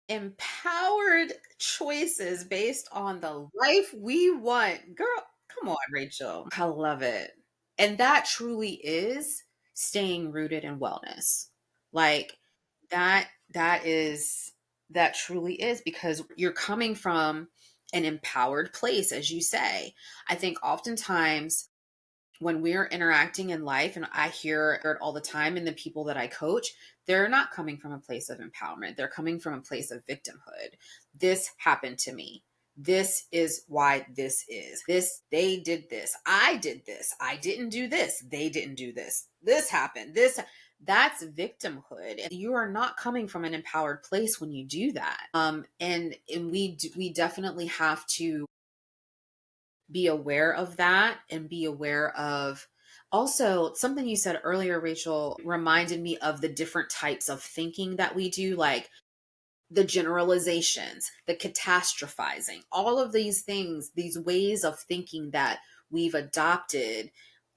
Empowered choices based on the life we want. Girl, come on, Rachel. I love it. And that truly is staying rooted in wellness. Like that is that truly is, because you're coming from an empowered place, as you say. I think oftentimes when we're interacting in life, and I hear it all the time in the people that I coach, they're not coming from a place of empowerment. They're coming from a place of victimhood. This happened to me. This is why this is. This, they did this. I did this. I didn't do this. They didn't do this. This happened. That's victimhood. And you are not coming from an empowered place when you do that. And we definitely have to be aware of that and be aware of also something you said earlier, Rachel, reminded me of the different types of thinking that we do, like the generalizations, the catastrophizing, all of these things, these ways of thinking that we've adopted.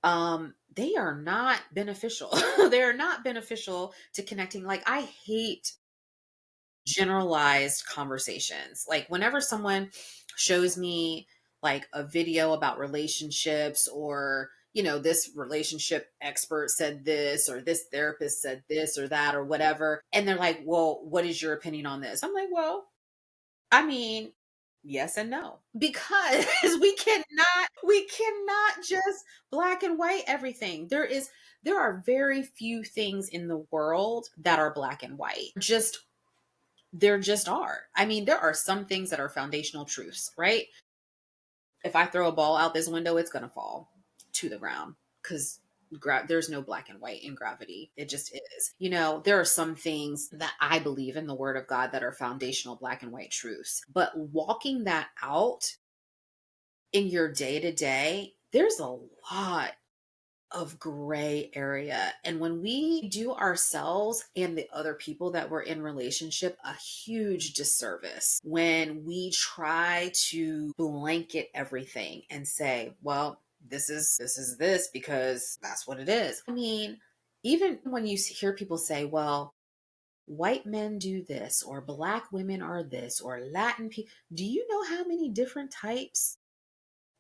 They are not beneficial. They are not beneficial to connecting. Like, I hate generalized conversations. Like whenever someone shows me like a video about relationships, or this relationship expert said this, or this therapist said this or that or whatever, and they're like, "Well, what is your opinion on this?" I'm like, "Well, I mean, yes and no." Because we cannot just black and white everything. There are very few things in the world that are black and white. There just are. I mean, there are some things that are foundational truths, right? If I throw a ball out this window, it's going to fall to the ground because There's no black and white in gravity. It just is. There are some things that I believe in the word of God that are foundational black and white truths. But walking that out in your day to day, there's a lot of gray area. And when we do ourselves and the other people that we're in relationship a huge disservice when we try to blanket everything and say, well, this is this because that's what it is. I mean, even when you hear people say, well, white men do this, or black women are this, or Latin people, do you know how many different types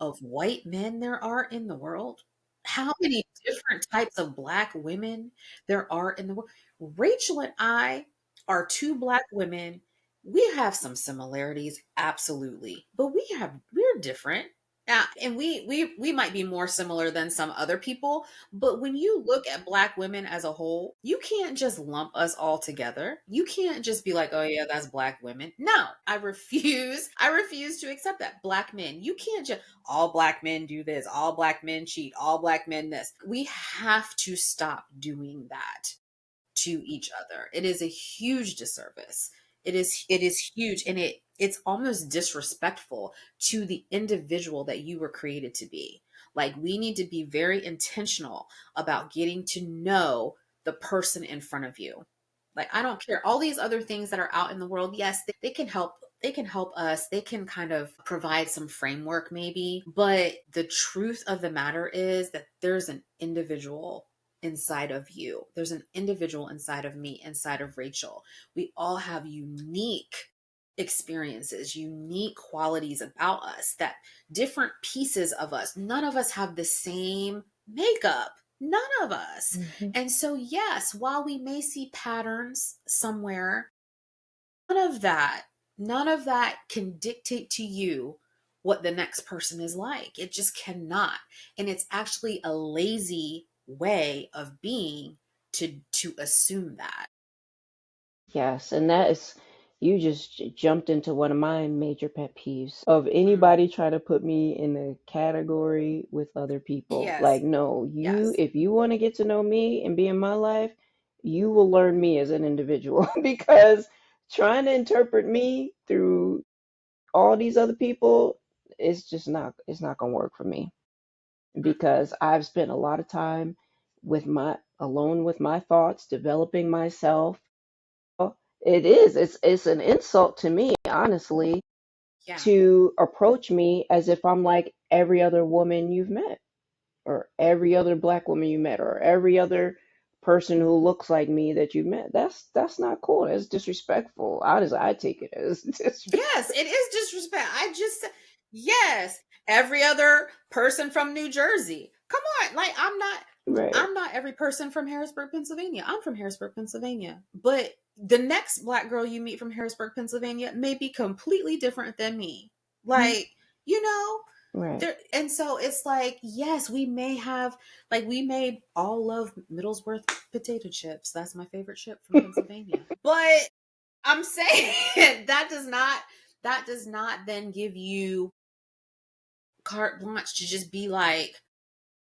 of white men there are in the world? How many different types of black women there are in the world? Rachel and I are two black women. We have some similarities, absolutely, but we're different. And we might be more similar than some other people, but when you look at black women as a whole, you can't just lump us all together. You can't just be like, oh yeah, that's black women. No, I refuse. I refuse to accept that. Black men, you can't just all black men do this, all black men cheat, all black men this. We have to stop doing that to each other. It is a huge disservice. It is huge, and it's almost disrespectful to the individual that you were created to be. Like, we need to be very intentional about getting to know the person in front of you. Like, I don't care all these other things that are out in the world. Yes, they can help. They can help us. They can kind of provide some framework maybe, but the truth of the matter is that there's an individual inside of you. There's an individual inside of me, inside of Rachel. We all have unique experiences, unique qualities about us, that different pieces of us. None of us have the same makeup. None of us. Hmm. And so, yes, while we may see patterns somewhere, none of that, none of that can dictate to you what the next person is like. It just cannot. And it's actually a lazy way of being to assume that. Yes, and that is, you just jumped into one of my major pet peeves of Mm. anybody try to put me in a category with other people. Like, Yes. no, you, Yes. if you want to get to know me and be in my life, you will learn me as an individual because trying to interpret me through all these other people is just not, it's not gonna work for me Mm-mm. because I've spent a lot of time with my alone with my thoughts, developing myself. It is. It's an insult to me, honestly, Yeah. to approach me as if I'm like every other woman you've met, or every other black woman you met, or every other person who looks like me that you've met. That's not cool. That's disrespectful. I take it as Yes, disrespect. it is disrespect. Yes, every other person from New Jersey. Come on, like, Right. I'm not every person from Harrisburg, Pennsylvania. I'm from Harrisburg, Pennsylvania. But the next black girl you meet from Harrisburg, Pennsylvania may be completely different than me. Mhm. Like, you know, Right. there, and so it's like, yes, we may all love Middlesworth potato chips. That's my favorite chip from Pennsylvania. But I'm saying that does not then give you carte blanche to just be like,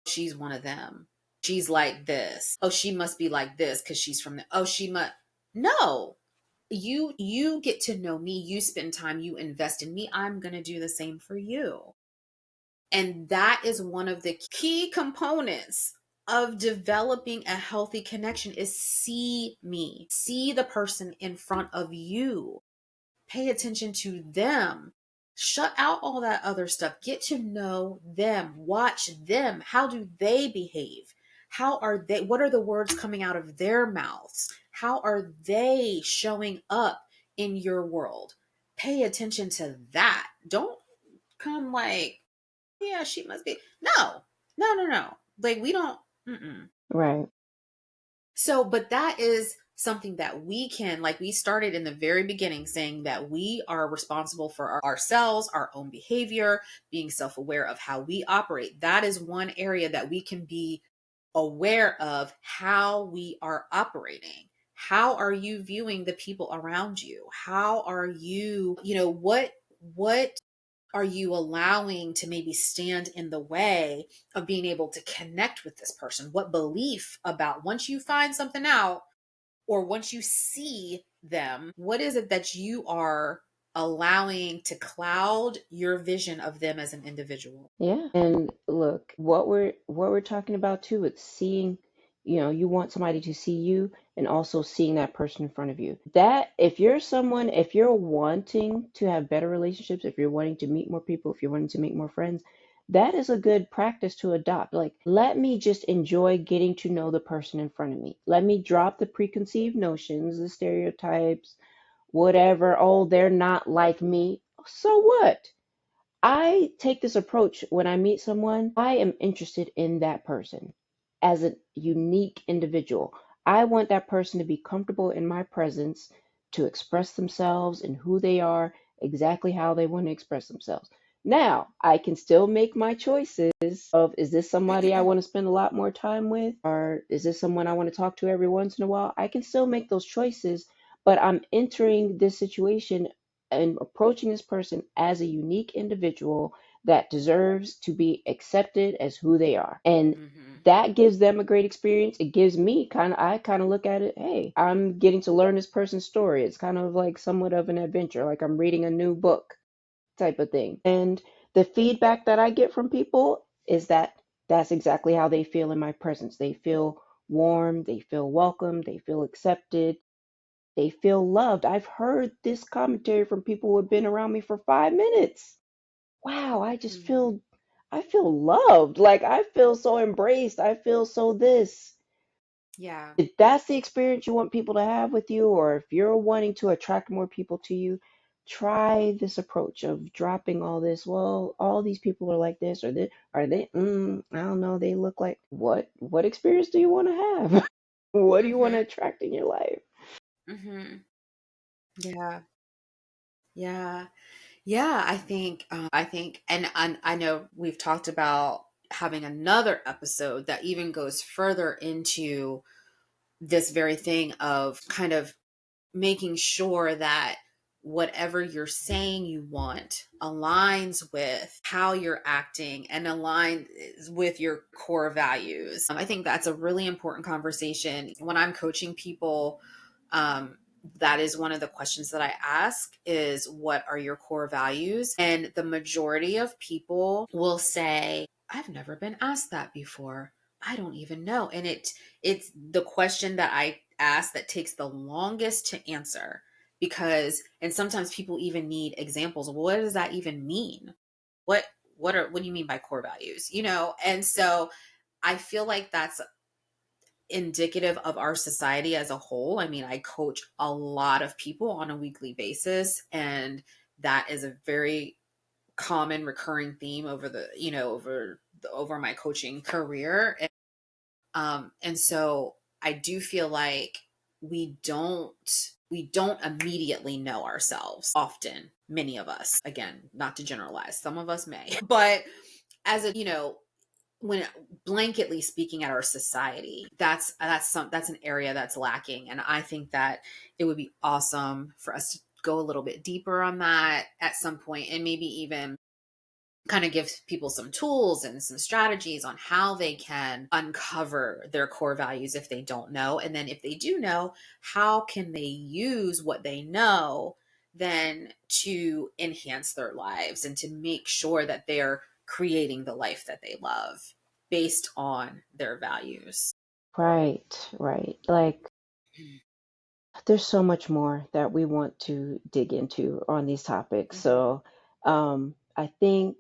she's one of them. She's like this. Oh, she must be like this because she's from the. Oh, she must. No, you get to know me. You spend time. You invest in me. I'm gonna do the same for you. And that is one of the key components of developing a healthy connection is see me. See the person in front of you. Pay attention to them. Shut out all that other stuff. Get to know them. Watch them. How do they behave? How are they? What are the words coming out of their mouths? How are they showing up in your world? Pay attention to that. Don't come like, yeah, she must be. No, no, no, no. Like, we don't. Mm-mm. Right. So, but that is something that we can, like, we started in the very beginning saying that we are responsible for ourselves, our own behavior, being self aware of how we operate. That is one area that we can be aware of how we are operating. How are you viewing the people around you? How are you, what? are you allowing to maybe stand in the way of being able to connect with this person? What belief about once you find something out or once you see them, what is it that you are allowing to cloud your vision of them as an individual? Yeah. And look, what we're talking about too, it's seeing, you want somebody to see you and also seeing that person in front of you. That if you're wanting to have better relationships, if you're wanting to meet more people, if you're wanting to make more friends, that is a good practice to adopt. Like, let me just enjoy getting to know the person in front of me. Let me drop the preconceived notions, the stereotypes, whatever. Oh, they're not like me. So what? I take this approach when I meet someone, I am interested in that person as a unique individual. I want that person to be comfortable in my presence, to express themselves and who they are, exactly how they want to express themselves. Now, I can still make my choices of, is this somebody I want to spend a lot more time with, or is this someone I want to talk to every once in a while? I can still make those choices, but I'm entering this situation and approaching this person as a unique individual that deserves to be accepted as who they are. And Hmm. that gives them a great experience. It gives me I kind of look at it, hey, I'm getting to learn this person's story. It's kind of like somewhat of an adventure, like I'm reading a new book type of thing. And the feedback that I get from people is that that's exactly how they feel in my presence. They feel warm, they feel welcome, they feel accepted, they feel loved. I've heard this commentary from people who have been around me for 5 minutes. Wow, Hmm. I feel loved. Like, I feel so embraced. I feel so this. Yeah. If that's the experience you want people to have with you, or if you're wanting to attract more people to you, try this approach of dropping all this. Well, all these people are like this, or this, are they? I don't know. They look like what? What experience do you want to have? What do you want Hmm. to attract in your life? Hmm. Yeah. Yeah. Yeah. I think, and I know we've talked about having another episode that even goes further into this very thing of kind of making sure that whatever you're saying you want aligns with how you're acting and aligns with your core values. I think that's a really important conversation when I'm coaching people. um, that is one of the questions that I ask is, what are your core values? And the majority of people will say, I've never been asked that before. I don't even know. And it's the question that I ask that takes the longest to answer, because and sometimes people even need examples. What does that even mean? What what do you mean by core values? And so I feel like that's indicative of our society as a whole. I mean, I coach a lot of people on a weekly basis, and that is a very common recurring theme over my coaching career. And so I do feel like we don't immediately know ourselves often. Many of us, again, not to generalize, some of us may, but as a when blanketly speaking at our society, that's an area that's lacking. And I think that it would be awesome for us to go a little bit deeper on that at some point, and maybe even kind of give people some tools and some strategies on how they can uncover their core values if they don't know. And then if they do know, how can they use what they know then to enhance their lives and to make sure that they're creating the life that they love based on their values. Right, right. Like, there's so much more that we want to dig into on these topics. Mhm. So, I think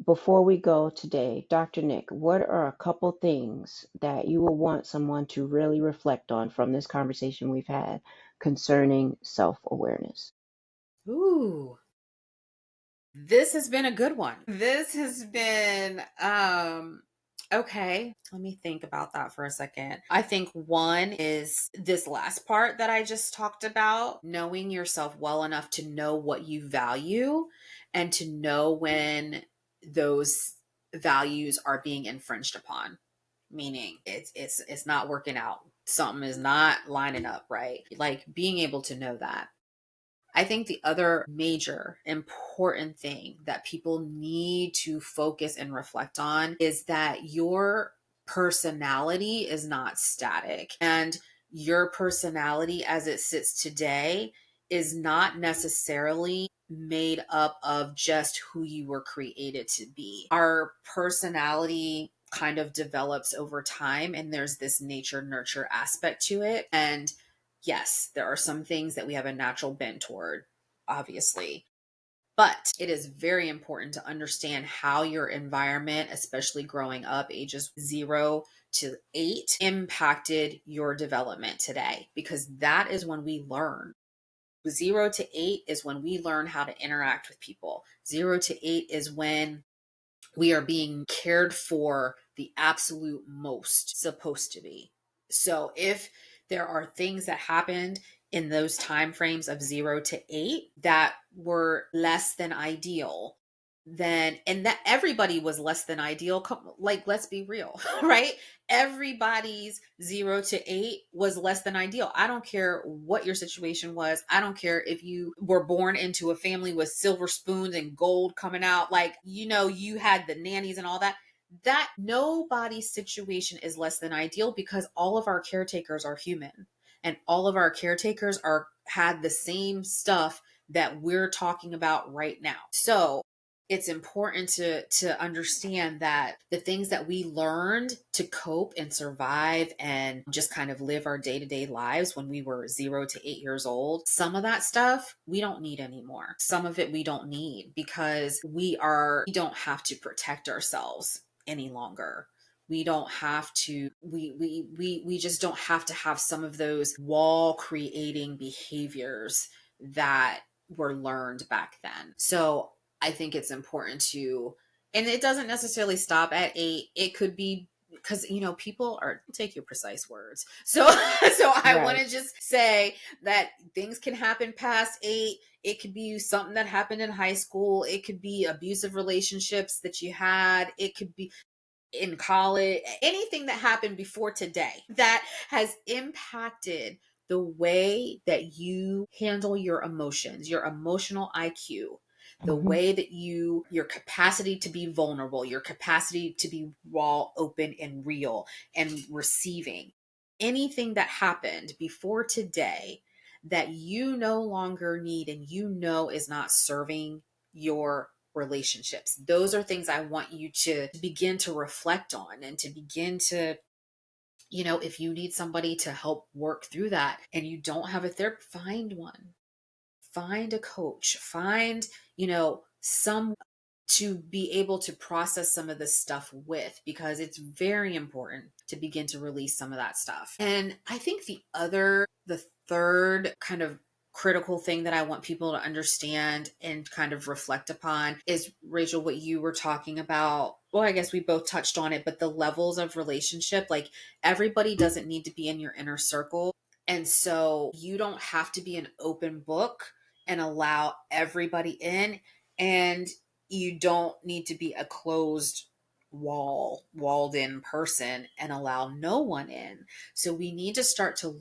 before we go today, Dr. Nick, what are a couple things that you will want someone to really reflect on from this conversation we've had concerning self-awareness? Ooh, this has been a good one. This has been okay. Let me think about that for a second. I think one is this last part that I just talked about, knowing yourself well enough to know what you value and to know when those values are being infringed upon. Meaning it's not working out. Something is not lining up, right? Like being able to know that. I think the other major important thing that people need to focus and reflect on is that your personality is not static. And your personality as it sits today is not necessarily made up of just who you were created to be. Our personality kind of develops over time, and there's this nature nurture aspect to it. And yes, there are some things that we have a natural bent toward, obviously. But it is very important to understand how your environment, especially growing up, ages 0 to 8, impacted your development today, because that is when we learn. 0 to 8 is when we learn how to interact with people. 0 to 8 is when we are being cared for the absolute most, supposed to be. So if there are things that happened in those time frames of 0 to 8 that were less than ideal, then, and that everybody was less than ideal, like, let's be real, right? Everybody's 0 to 8 was less than ideal. I don't care what your situation was. I don't care if you were born into a family with silver spoons and gold coming out, like, you had the nannies and all that. That nobody's situation is less than ideal, because all of our caretakers are human, and all of our caretakers are had the same stuff that we're talking about right now. So it's important to understand that the things that we learned to cope and survive and just kind of live our day-to-day lives when we were 0 to 8 years old, some of that stuff we don't need anymore. Some of it we don't need, because we don't have to protect ourselves any longer. We don't have to we just don't have to have some of those wall creating behaviors that were learned back then. So I think it's important to, and it doesn't necessarily stop at 8. It could be, because people are, take your precise words. So so I want Right. to just say that things can happen past 8. It could be something that happened in high school. It could be abusive relationships that you had. It could be in college, anything that happened before today that has impacted the way that you handle your emotions, your emotional IQ, the Hmm. way that your capacity to be vulnerable, your capacity to be raw, open, and real, and receiving. Anything that happened before today that you no longer need and is not serving your relationships. Those are things I want you to begin to reflect on, and to begin to, if you need somebody to help work through that and you don't have a therapist, find one, find a coach, find, some to be able to process some of this stuff with, because it's very important to begin to release some of that stuff. And I think the third kind of critical thing that I want people to understand and kind of reflect upon is, Rachel, what you were talking about. Well, I guess we both touched on it, but the levels of relationship, like, everybody doesn't need to be in your inner circle. And so you don't have to be an open book and allow everybody in. And you don't need to be a closed walled in person and allow no one in. So we need to start to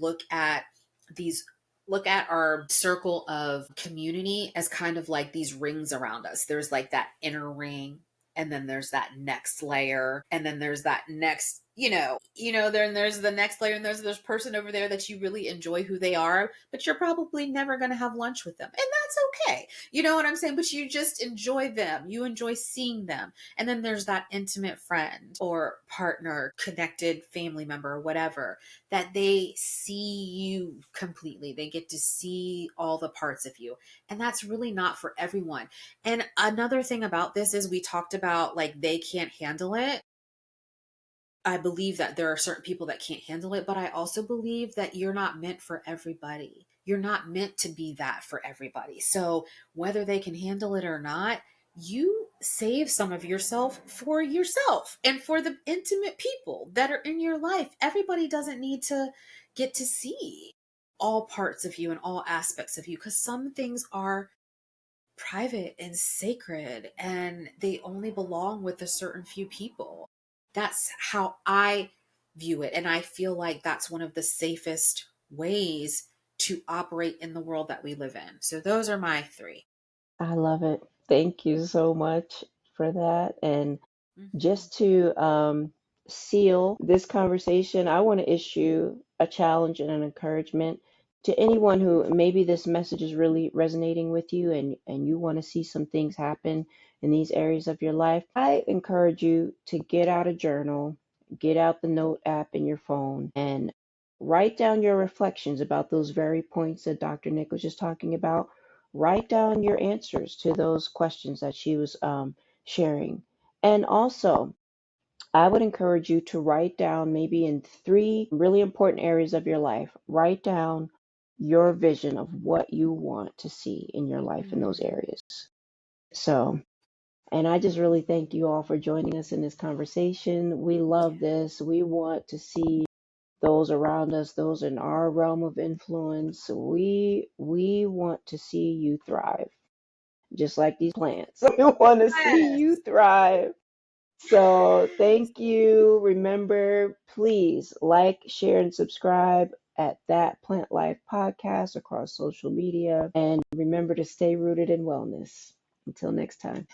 these look at our circle of community as kind of like these rings around us. There's like that inner ring, and then there's that next layer, and then there's that next, then there's the next layer, and there's this person over there that you really enjoy who they are, but you're probably never going to have lunch with them, and that's okay. You know what I'm saying? But you just enjoy them. You enjoy seeing them. And then there's that intimate friend or partner, connected family member, or whatever, that they see you completely. They get to see all the parts of you. And that's really not for everyone. And another thing about this is, we talked about, like, they can't handle it. I believe that there are certain people that can't handle it, but I also believe that you're not meant for everybody. You're not meant to be that for everybody. So whether they can handle it or not, you save some of yourself for yourself and for the intimate people that are in your life. Everybody doesn't need to get to see all parts of you and all aspects of you, because some things are private and sacred, and they only belong with a certain few people. That's how I view it. And I feel like that's one of the safest ways to operate in the world that we live in. So those are my three. I love it. Thank you so much for that. And Mhm. just to seal this conversation, I want to issue a challenge and an encouragement to anyone who maybe this message is really resonating with you and you want to see some things happen in these areas of your life. I encourage you to get out a journal, get out the note app in your phone, and write down your reflections about those very points that Dr. Nick was just talking about. Write down your answers to those questions that she was sharing. And also, I would encourage you to write down maybe in three really important areas of your life. Write down your vision of what you want to see in your life in those Mhm. areas. So, and I just really thank you all for joining us in this conversation. We love this. We want to see those around us, those in our realm of influence. We want to see you thrive, just like these plants. We want to see you Yes. thrive. So thank you. Remember, please like, share, and subscribe at That Plant Life Podcast across social media. And remember to stay rooted in wellness. Until next time.